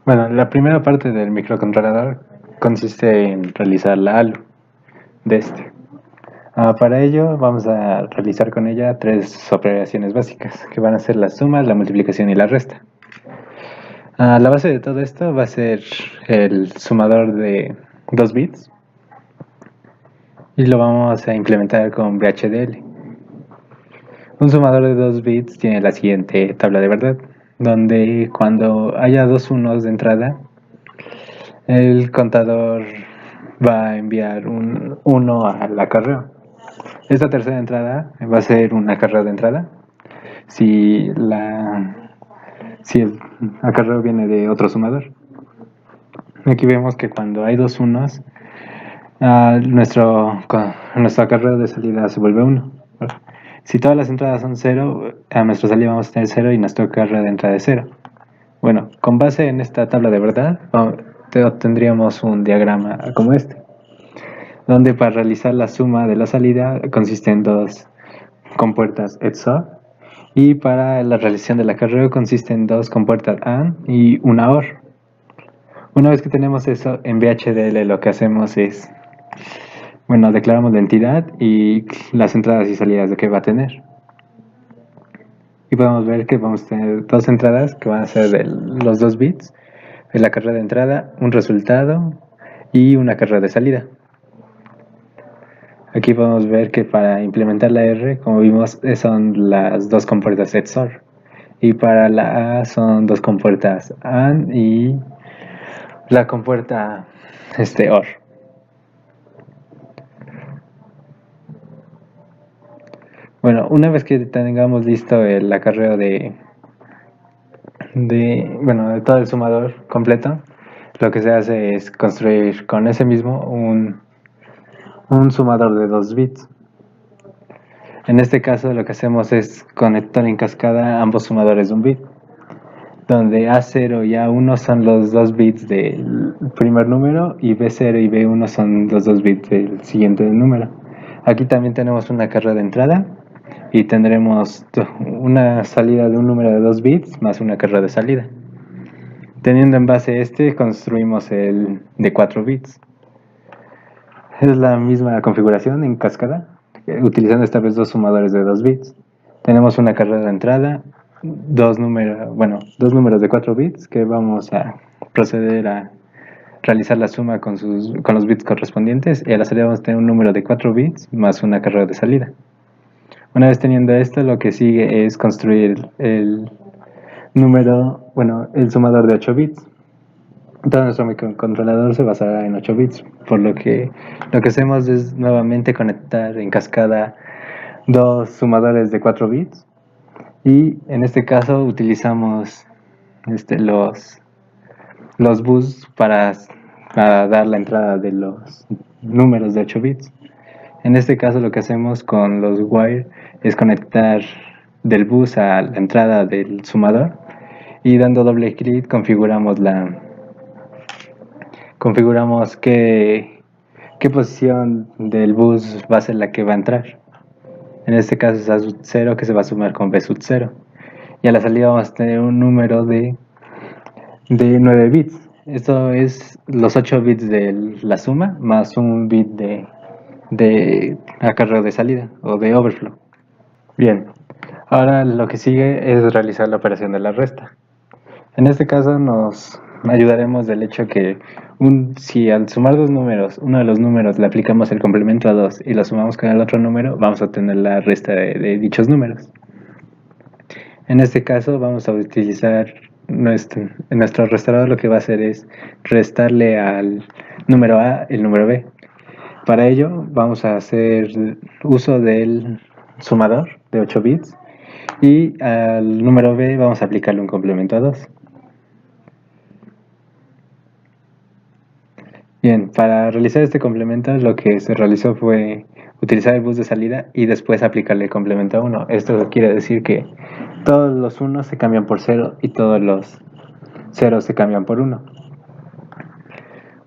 Bueno, la primera parte del microcontrolador consiste en realizar la ALU de este. Para ello vamos a realizar con ella tres operaciones básicas, que van a ser la suma, la multiplicación y la resta. La base de todo esto va a ser el sumador de 2 bits y lo vamos a implementar con VHDL. Un sumador de 2 bits tiene la siguiente tabla de verdad, donde cuando haya dos unos de entrada, el contador va a enviar un 1 al acarreo. Esta tercera entrada va a ser un acarreo de entrada. Si el acarreo viene de otro sumador. Aquí vemos que cuando hay dos unos, nuestro acarreo de salida se vuelve 1. Si todas las entradas son 0, a nuestra salida vamos a tener 0 y nuestro acarreo de entrada es 0. Bueno, con base en esta tabla de verdad, obtendríamos un diagrama como este, donde para realizar la suma de la salida consiste en dos compuertas XOR, y para la realización del acarreo consiste en dos compuertas AND y una OR. Una vez que tenemos eso, en VHDL lo que hacemos es, bueno, declaramos la entidad y las entradas y salidas de que va a tener. Y podemos ver que vamos a tener dos entradas que van a ser de los 2 bits, el acarreo de entrada, un resultado y un acarreo de salida. Aquí podemos ver que para implementar la R, como vimos, son las dos compuertas XOR. Y para la A son dos compuertas AND y la compuerta OR. Bueno, una vez que tengamos listo el acarreo de todo el sumador completo, lo que se hace es construir con ese mismo un sumador de 2 bits. En este caso lo que hacemos es conectar en cascada ambos sumadores de un bit, donde A0 y A1 son los 2 bits del primer número y B0 y B1 son los 2 bits del siguiente número. Aquí también tenemos una acarreo de entrada y tendremos una salida de un número de 2 bits más una acarreo de salida. Teniendo en base construimos el de 4 bits. Es la misma configuración en cascada, utilizando esta vez dos sumadores de 2 bits. Tenemos una acarreo de entrada, dos números de 4 bits que vamos a proceder a realizar la suma con los bits correspondientes, y a la salida vamos a tener un número de 4 bits más un acarreo de salida. Una vez teniendo esto, lo que sigue es construir el sumador de 8 bits. Todo nuestro microcontrolador se basará en 8 bits, por lo que hacemos es nuevamente conectar en cascada dos sumadores de 4 bits, y en este caso utilizamos los bus para dar la entrada de los números de 8 bits. En este caso lo que hacemos con los wire es conectar del bus a la entrada del sumador, y dando doble clic configuramos qué posición del bus va a ser la que va a entrar. En este caso es A sub 0, que se va a sumar con B sub 0. Y a la salida vamos a tener un número de 9 bits. Esto es los 8 bits de la suma más un bit de acarreo de salida o de overflow. Bien, ahora lo que sigue es realizar la operación de la resta. En este caso nos ayudaremos del hecho que si al sumar dos números, uno de los números le aplicamos el complemento a 2 y lo sumamos con el otro número, vamos a obtener la resta de dichos números. En este caso vamos a utilizar nuestro restaurador. Lo que va a hacer es restarle al número A el número B. Para ello vamos a hacer uso del sumador de 8 bits, y al número B vamos a aplicarle un complemento a 2. Bien, para realizar este complemento lo que se realizó fue utilizar el bus de salida y después aplicarle el complemento a 1. Esto quiere decir que todos los 1 se cambian por 0 y todos los 0 se cambian por 1.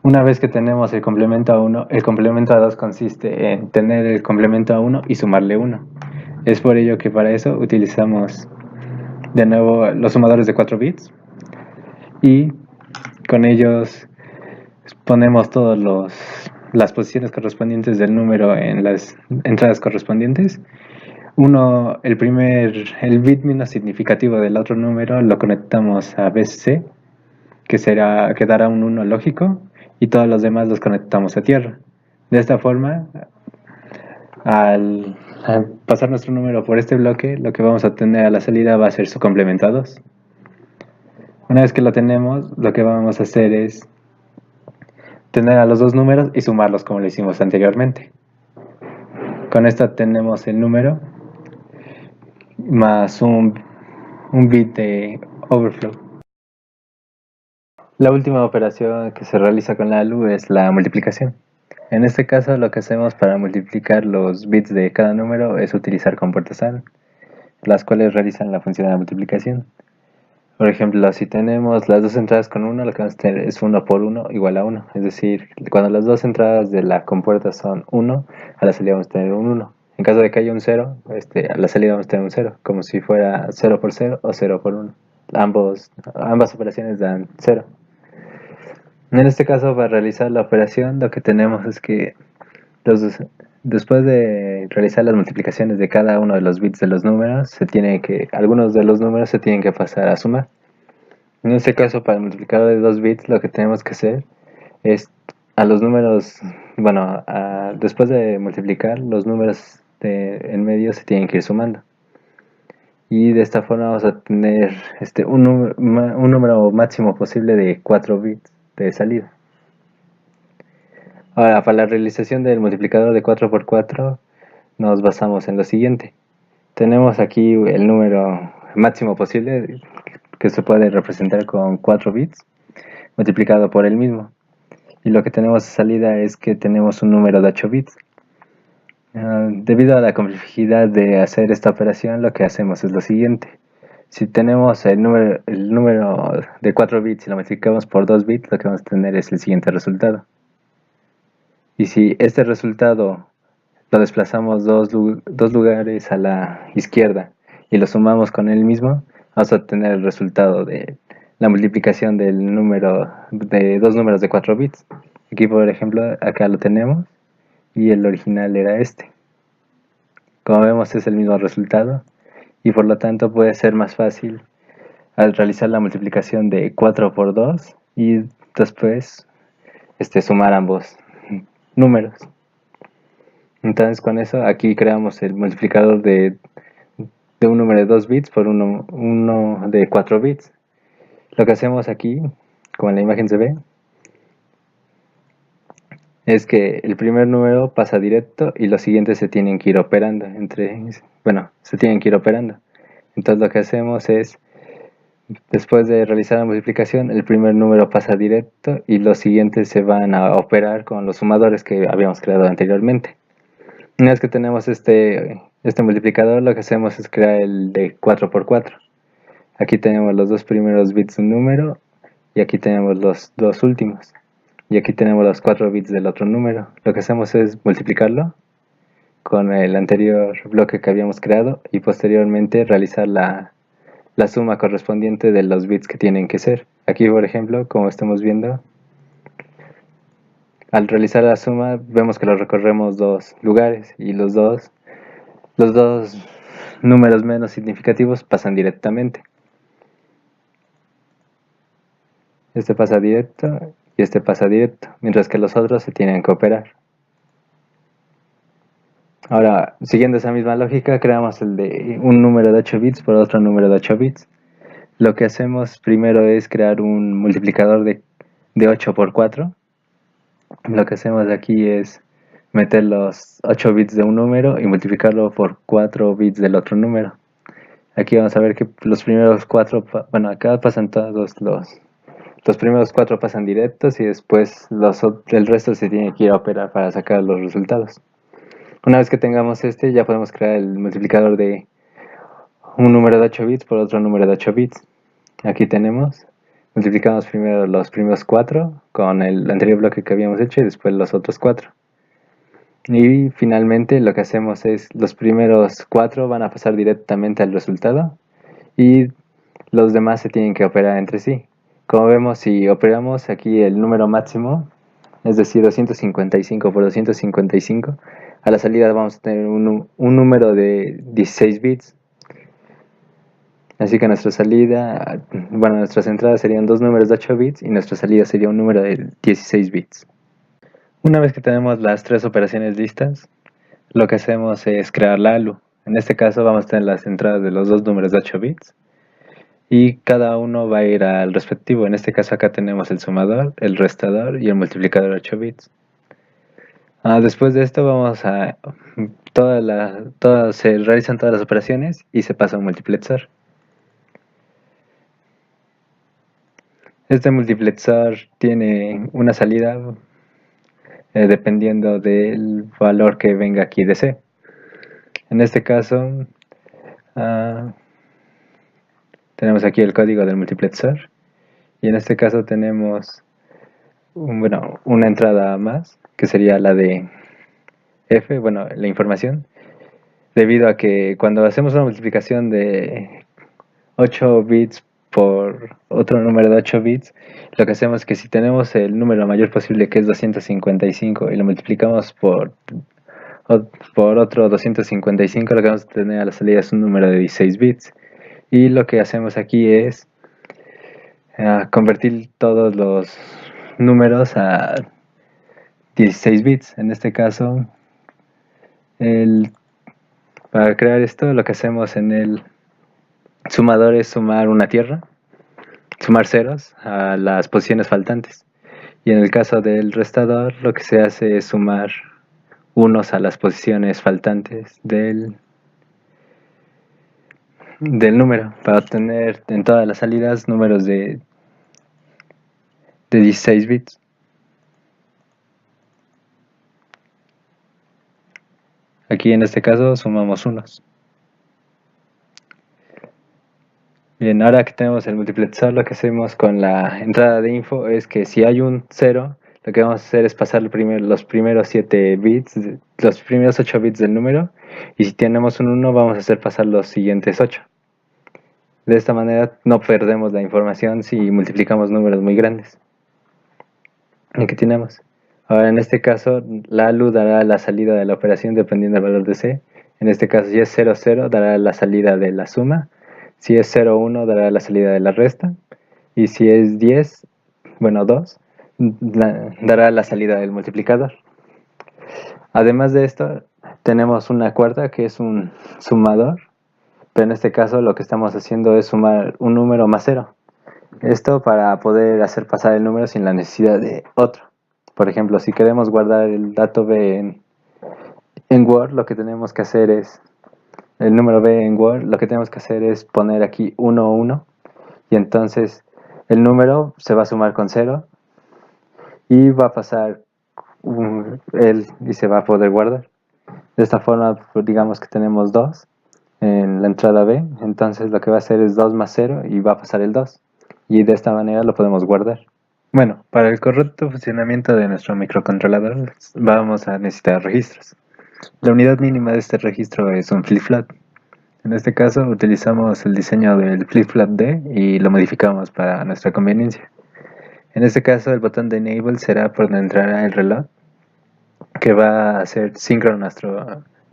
Una vez que tenemos el complemento a 1, el complemento a 2 consiste en tener el complemento a 1 y sumarle 1. Es por ello que para eso utilizamos de nuevo los sumadores de 4 bits, y con ellos ponemos todas las posiciones correspondientes del número en las entradas correspondientes. El bit menos significativo del otro número lo conectamos a BC, que dará un 1 lógico, y todos los demás los conectamos a tierra. De esta forma, al pasar nuestro número por este bloque, lo que vamos a tener a la salida va a ser su complemento a 2. Una vez que lo tenemos, lo que vamos a hacer es tener a los dos números y sumarlos como lo hicimos anteriormente. Con esto tenemos el número más un bit de overflow. La última operación que se realiza con la ALU es la multiplicación. En este caso, lo que hacemos para multiplicar los bits de cada número es utilizar compuertas AND, las cuales realizan la función de la multiplicación. Por ejemplo, si tenemos las dos entradas con 1, lo que vamos a tener es 1 por 1 igual a 1. Es decir, cuando las dos entradas de la compuerta son 1, a la salida vamos a tener un 1. En caso de que haya un 0, a la salida vamos a tener un 0, como si fuera 0 por 0 o 0 por 1. Ambas operaciones dan 0. En este caso, para realizar la operación, lo que tenemos es que después de realizar las multiplicaciones de cada uno de los bits de los números, algunos de los números se tienen que pasar a sumar. En este caso, para el multiplicador de 2 bits, lo que tenemos que hacer es a los números, después de multiplicar, los números en medio se tienen que ir sumando. Y de esta forma vamos a tener un número máximo posible de 4 bits de salida. Ahora, para la realización del multiplicador de 4 por 4, nos basamos en lo siguiente. Tenemos aquí el número máximo posible, que se puede representar con 4 bits, multiplicado por el mismo. Y lo que tenemos de salida es que tenemos un número de 8 bits. Debido a la complejidad de hacer esta operación, lo que hacemos es lo siguiente. Si tenemos el número de 4 bits y lo multiplicamos por 2 bits, lo que vamos a tener es el siguiente resultado. Y si este resultado lo desplazamos dos lugares a la izquierda y lo sumamos con el mismo, vamos a obtener el resultado de la multiplicación de dos números de 4 bits. Aquí, por ejemplo, acá lo tenemos y el original era este. Como vemos, es el mismo resultado y por lo tanto puede ser más fácil al realizar la multiplicación de 4 por 2 y después sumar ambos números. Entonces, con eso aquí creamos el multiplicador de un número de 2 bits por uno de 4 bits. Lo que hacemos aquí, como en la imagen se ve, es que el primer número pasa directo y los siguientes se tienen que ir operando se tienen que ir operando. Entonces lo que hacemos es, después de realizar la multiplicación, el primer número pasa directo y los siguientes se van a operar con los sumadores que habíamos creado anteriormente. Una vez que tenemos este multiplicador, lo que hacemos es crear el de 4 por 4. Aquí tenemos los dos primeros bits de un número y aquí tenemos los dos últimos. Y aquí tenemos los 4 bits del otro número. Lo que hacemos es multiplicarlo con el anterior bloque que habíamos creado y posteriormente realizar la suma correspondiente de los bits que tienen que ser. Aquí, por ejemplo, como estamos viendo, al realizar la suma vemos que lo recorremos dos lugares y los dos números menos significativos pasan directamente. Este pasa directo y este pasa directo, mientras que los otros se tienen que operar. Ahora, siguiendo esa misma lógica, creamos el de un número de 8 bits por otro número de 8 bits. Lo que hacemos primero es crear un multiplicador de 8 por 4. Lo que hacemos aquí es meter los 8 bits de un número y multiplicarlo por 4 bits del otro número. Aquí vamos a ver que los primeros 4, acá pasan todos los primeros 4 pasan directos y después el resto se tiene que ir a operar para sacar los resultados. Una vez que tengamos ya podemos crear el multiplicador de un número de 8 bits por otro número de 8 bits. Aquí multiplicamos primero los primeros 4 con el anterior bloque que habíamos hecho y después los otros 4. Y finalmente lo que hacemos es los primeros 4 van a pasar directamente al resultado y los demás se tienen que operar entre sí. Como vemos, si operamos aquí el número máximo, es decir, 255 por 255, a la salida vamos a tener un número de 16 bits. Así que nuestra salida, bueno, nuestras entradas serían dos números de 8 bits y nuestra salida sería un número de 16 bits. Una vez que tenemos las tres operaciones listas, lo que hacemos es crear la ALU. En este caso vamos a tener las entradas de los dos números de 8 bits y cada uno va a ir al respectivo. En este caso acá tenemos el sumador, el restador y el multiplicador de 8 bits. Después de esto vamos a se realizan todas las operaciones y se pasa a un multiplexar. Este multiplexar tiene una salida dependiendo del valor que venga aquí de C. En este caso tenemos aquí el código del multiplexar y en este caso tenemos una entrada más que sería la de F, bueno, la información, debido a que cuando hacemos una multiplicación de 8 bits por otro número de 8 bits, lo que hacemos es que si tenemos el número mayor posible, que es 255, y lo multiplicamos por otro 255, lo que vamos a tener a la salida es un número de 16 bits. Y lo que hacemos aquí es convertir todos los números a 16 bits. En este caso, para crear esto, lo que hacemos en el sumador es sumar una tierra, sumar ceros a las posiciones faltantes. Y en el caso del restador, lo que se hace es sumar unos a las posiciones faltantes del número, para obtener en todas las salidas números de 16 bits. Aquí en este caso sumamos unos. Bien, ahora que tenemos el multiplexar, lo que hacemos con la entrada de info es que si hay un 0, lo que vamos a hacer es pasar los primeros 7 bits, los primeros 8 bits del número, y si tenemos un 1 vamos a hacer pasar los siguientes 8. De esta manera no perdemos la información si multiplicamos números muy grandes. Aquí tenemos. Ahora en este caso la ALU dará la salida de la operación dependiendo del valor de C. En este caso si es 0, 0 dará la salida de la suma. Si es 0, 1 dará la salida de la resta. Y si es 10, bueno 2, dará la salida del multiplicador. Además de esto tenemos una cuarta que es un sumador. Pero en este caso lo que estamos haciendo es sumar un número más 0. Esto para poder hacer pasar el número sin la necesidad de otro. Por ejemplo, si queremos guardar el dato B en Word, lo que tenemos que hacer es, el número B en Word, lo que tenemos que hacer es poner aquí 1, 1, y entonces el número se va a sumar con 0 y va a pasar y se va a poder guardar. De esta forma, pues, digamos que tenemos 2 en la entrada B, entonces lo que va a hacer es 2 más 0 y va a pasar el 2. Y de esta manera lo podemos guardar. Bueno, para el correcto funcionamiento de nuestro microcontrolador vamos a necesitar registros. La unidad mínima de este registro es un flip-flop. En este caso utilizamos el diseño del flip-flop D y lo modificamos para nuestra conveniencia. En este caso el botón de Enable será por donde entrará el reloj, que va a hacer síncrono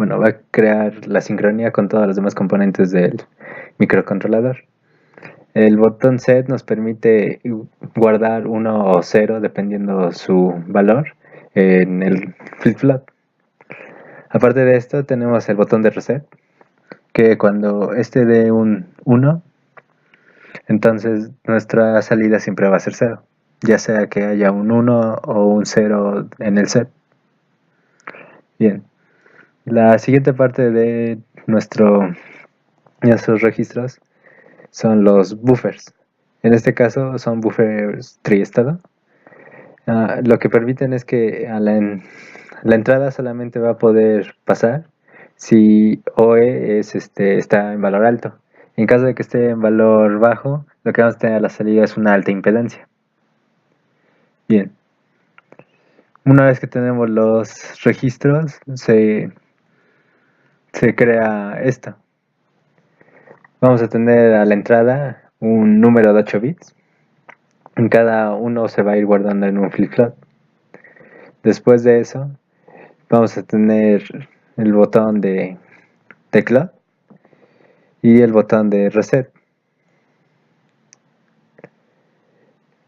va a crear la sincronía con todos los demás componentes del microcontrolador. El botón Set nos permite guardar 1 o 0 dependiendo su valor en el flip-flop. Aparte de esto tenemos el botón de Reset, que cuando este dé un 1, entonces nuestra salida siempre va a ser 0, ya sea que haya un 1 o un 0 en el set. Bien, la siguiente parte de nuestros registros son los buffers. En este caso son buffers triestado. Lo que permiten es que la entrada solamente va a poder pasar si OE está en valor alto. En caso de que esté en valor bajo, lo que vamos a tener a la salida es una alta impedancia. Bien. Una vez que tenemos los registros, se crea esto. Vamos a tener a la entrada un número de 8 bits. En cada uno se va a ir guardando en un flip-flop. Después de eso, vamos a tener el botón de teclado y el botón de reset.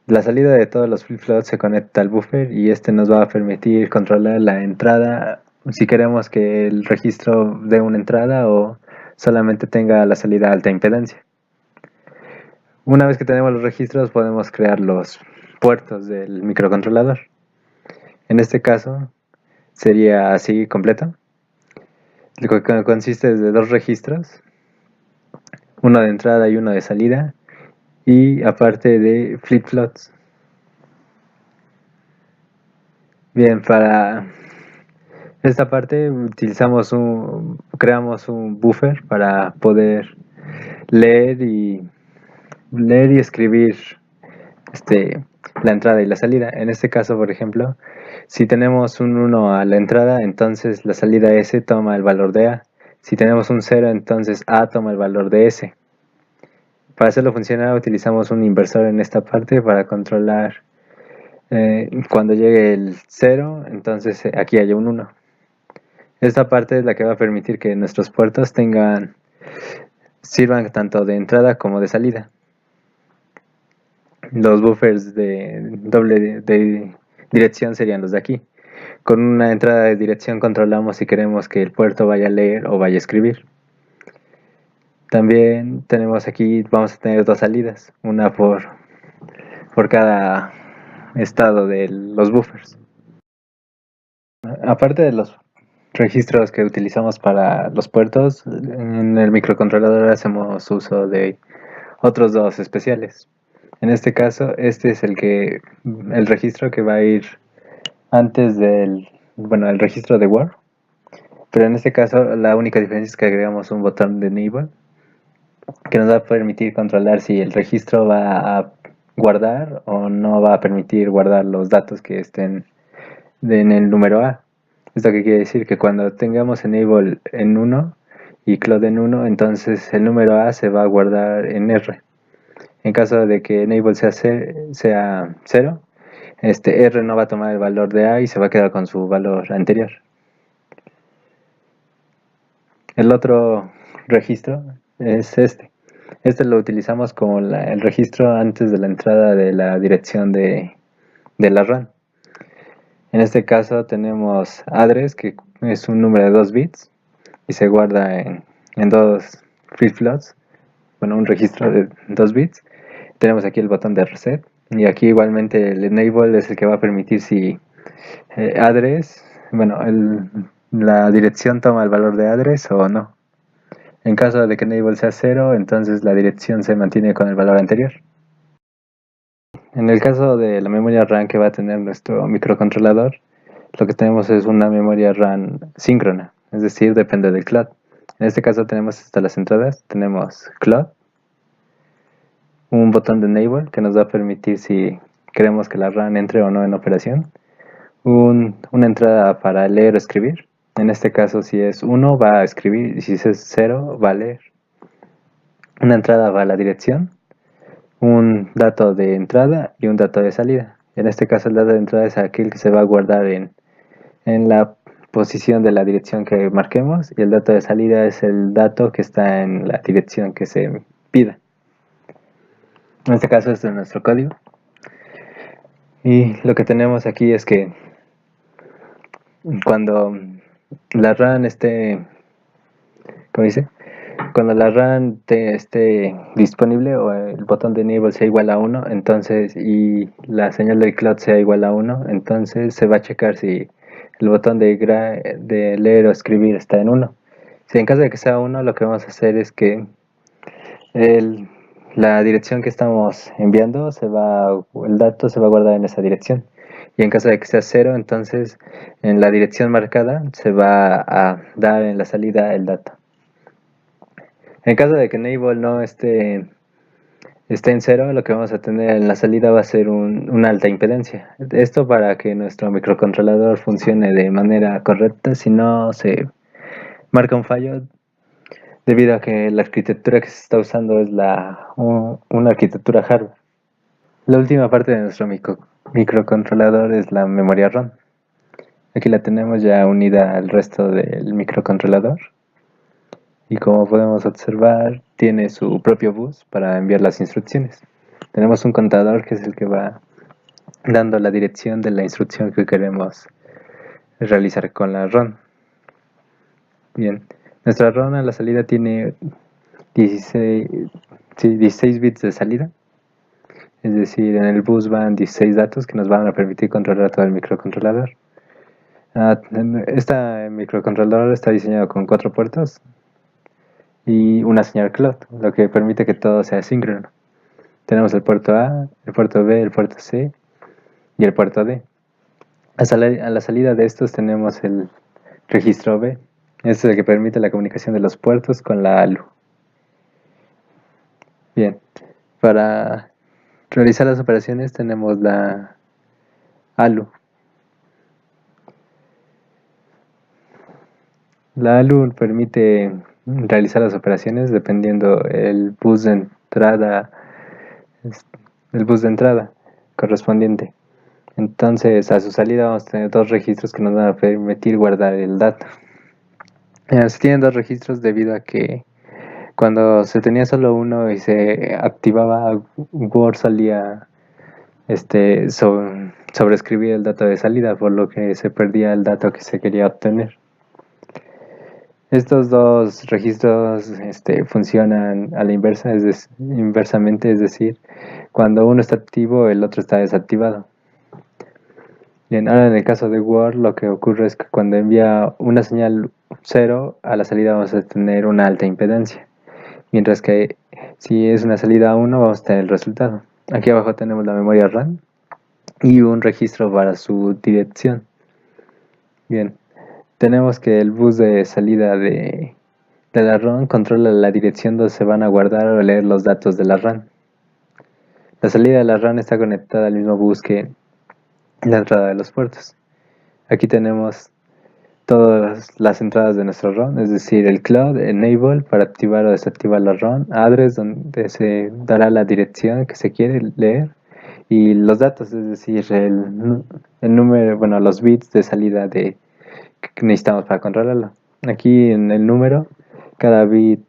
La salida de todos los flip-flops se conecta al buffer y este nos va a permitir controlar la entrada, si queremos que el registro dé una entrada o solamente tenga la salida alta impedancia. Una vez que tenemos los registros podemos crear los puertos del microcontrolador. En este caso sería así completo. Lo que consiste de dos registros, uno de entrada y uno de salida, y aparte de flip-flops. Bien, para esta parte creamos un buffer para poder leer y escribir la entrada y la salida. En este caso, por ejemplo, si tenemos un 1 a la entrada, entonces la salida S toma el valor de A. Si tenemos un 0, entonces A toma el valor de S. Para hacerlo funcionar utilizamos un inversor en esta parte para controlar cuando llegue el 0, entonces aquí hay un 1. Esta parte es la que va a permitir que nuestros puertos sirvan tanto de entrada como de salida. Los buffers de doble de dirección serían los de aquí. Con una entrada de dirección controlamos si queremos que el puerto vaya a leer o vaya a escribir. También tenemos aquí, vamos a tener dos salidas, una por cada estado de los buffers. Aparte de los registros que utilizamos para los puertos, en el microcontrolador hacemos uso de otros dos especiales. En este caso, este es el registro que va a ir antes el registro de Word. Pero en este caso, la única diferencia es que agregamos un botón de enable que nos va a permitir controlar si el registro va a guardar o no va a permitir guardar los datos que estén en el número A. ¿Esto qué quiere decir? Que cuando tengamos enable en 1 y cloud en 1, entonces el número A se va a guardar en R. En caso de que enable sea 0, R no va a tomar el valor de A y se va a quedar con su valor anterior. El otro registro es este. Este lo utilizamos como el registro antes de la entrada de la dirección de la RAM. En este caso tenemos address, que es un número de 2 bits y se guarda en dos flip-flops, un registro de 2 bits. Tenemos aquí el botón de reset y aquí igualmente el enable es el que va a permitir si address, la dirección toma el valor de address o no. En caso de que enable sea 0, entonces la dirección se mantiene con el valor anterior. En el caso de la memoria RAM que va a tener nuestro microcontrolador, lo que tenemos es una memoria RAM síncrona, es decir, depende del clock. En este caso tenemos hasta las entradas, tenemos clock, un botón de enable que nos va a permitir si queremos que la RAM entre o no en operación, una entrada para leer o escribir. En este caso, si es 1 va a escribir y si es 0 va a leer. Una entrada va a la dirección, un dato de entrada y un dato de salida. En este caso el dato de entrada es aquel que se va a guardar en la posición de la dirección que marquemos y el dato de salida es el dato que está en la dirección que se pida. En este caso este es nuestro código. Y lo que tenemos aquí es que cuando la RAM esté, ¿cómo dice? Cuando la RAM esté disponible o el botón de enable sea igual a 1, entonces, y la señal del cloud sea igual a 1, entonces se va a checar si el botón de leer o escribir está en 1. Si en caso de que sea 1, lo que vamos a hacer es que la dirección que estamos enviando el dato se va a guardar en esa dirección. Y en caso de que sea 0, entonces en la dirección marcada se va a dar en la salida el dato. En caso de que enable no esté en 0, lo que vamos a tener en la salida va a ser una alta impedancia. Esto para que nuestro microcontrolador funcione de manera correcta, si no se marca un fallo debido a que la arquitectura que se está usando es una arquitectura hardware. La última parte de nuestro microcontrolador es la memoria RAM. Aquí la tenemos ya unida al resto del microcontrolador. Y como podemos observar, tiene su propio bus para enviar las instrucciones. Tenemos un contador que es el que va dando la dirección de la instrucción que queremos realizar con la ROM. Bien, nuestra ROM a la salida tiene 16 bits de salida. Es decir, en el bus van 16 datos que nos van a permitir controlar todo el microcontrolador. Este microcontrolador está diseñado con 4 puertos y una señal clock, lo que permite que todo sea síncrono. Tenemos el puerto A, el puerto B, el puerto C y el puerto D. A la salida de estos tenemos el registro B. Este es el que permite la comunicación de los puertos con la ALU. Bien, para realizar las operaciones tenemos la ALU. La ALU permite realizar las operaciones dependiendo el bus de entrada correspondiente. Entonces, a su salida vamos a tener 2 registros que nos van a permitir guardar el dato. Se tienen 2 registros debido a que cuando se tenía solo uno y se activaba, Word solía sobreescribir el dato de salida, por lo que se perdía el dato que se quería obtener. Estos 2 registros funcionan a la inversa, inversamente, es decir, cuando uno está activo, el otro está desactivado. Bien, ahora en el caso de Word, lo que ocurre es que cuando envía una señal 0, a la salida vamos a tener una alta impedancia. Mientras que si es una salida 1, vamos a tener el resultado. Aquí abajo tenemos la memoria RAM y un registro para su dirección. Bien, tenemos que el bus de salida de la RAM controla la dirección donde se van a guardar o leer los datos de la RAM. La salida de la RAM está conectada al mismo bus que la entrada de los puertos. Aquí tenemos todas las entradas de nuestro ROM, es decir, el cloud, enable para activar o desactivar la ROM, address donde se dará la dirección que se quiere leer y los datos, es decir, el número, bueno, los bits de salida que necesitamos para controlarlo. Aquí en el número, cada bit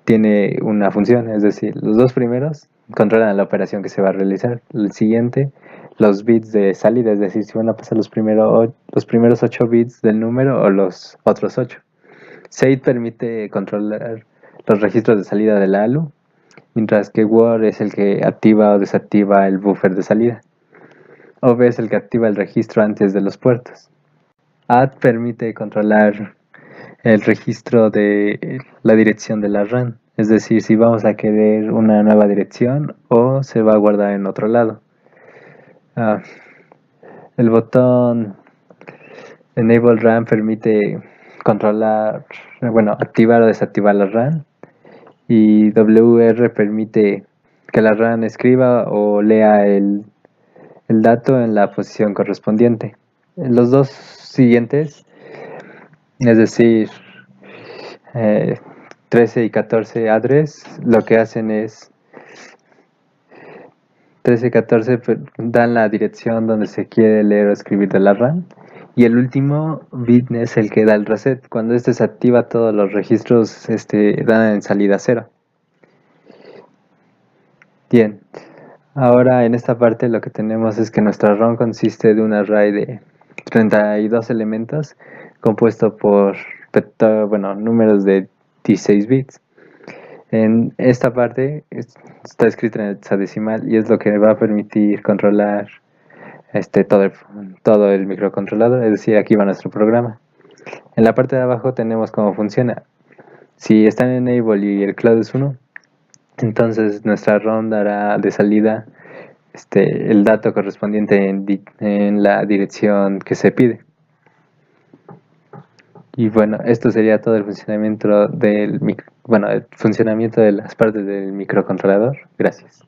tiene una función, es decir, los 2 primeros controlan la operación que se va a realizar, el siguiente los bits de salida, es decir, si van a pasar los primeros 8 bits del número o los otros 8. SAID permite controlar los registros de salida de la ALU, mientras que Word es el que activa o desactiva el buffer de salida. OV es el que activa el registro antes de los puertos. ADD permite controlar el registro de la dirección de la RAM, es decir, si vamos a querer una nueva dirección o se va a guardar en otro lado. El botón Enable RAM permite controlar, activar o desactivar la RAM. Y WR permite que la RAM escriba o lea el dato en la posición correspondiente. Los 2 siguientes, es decir, 13 y 14 address, lo que hacen es 13 y 14 dan la dirección donde se quiere leer o escribir de la RAM. Y el último bit es el que da el reset. Cuando se activa, todos los registros dan en salida 0. Bien, ahora en esta parte lo que tenemos es que nuestra ROM consiste de un array de 32 elementos compuesto por números de 16 bits. En esta parte está escrito en hexadecimal y es lo que va a permitir controlar todo el microcontrolador, es decir, aquí va nuestro programa. En la parte de abajo tenemos cómo funciona. Si está en enable y el cloud es 1, entonces nuestra ROM dará de salida el dato correspondiente en la dirección que se pide. Y bueno, esto sería todo el funcionamiento el funcionamiento de las partes del microcontrolador. Gracias.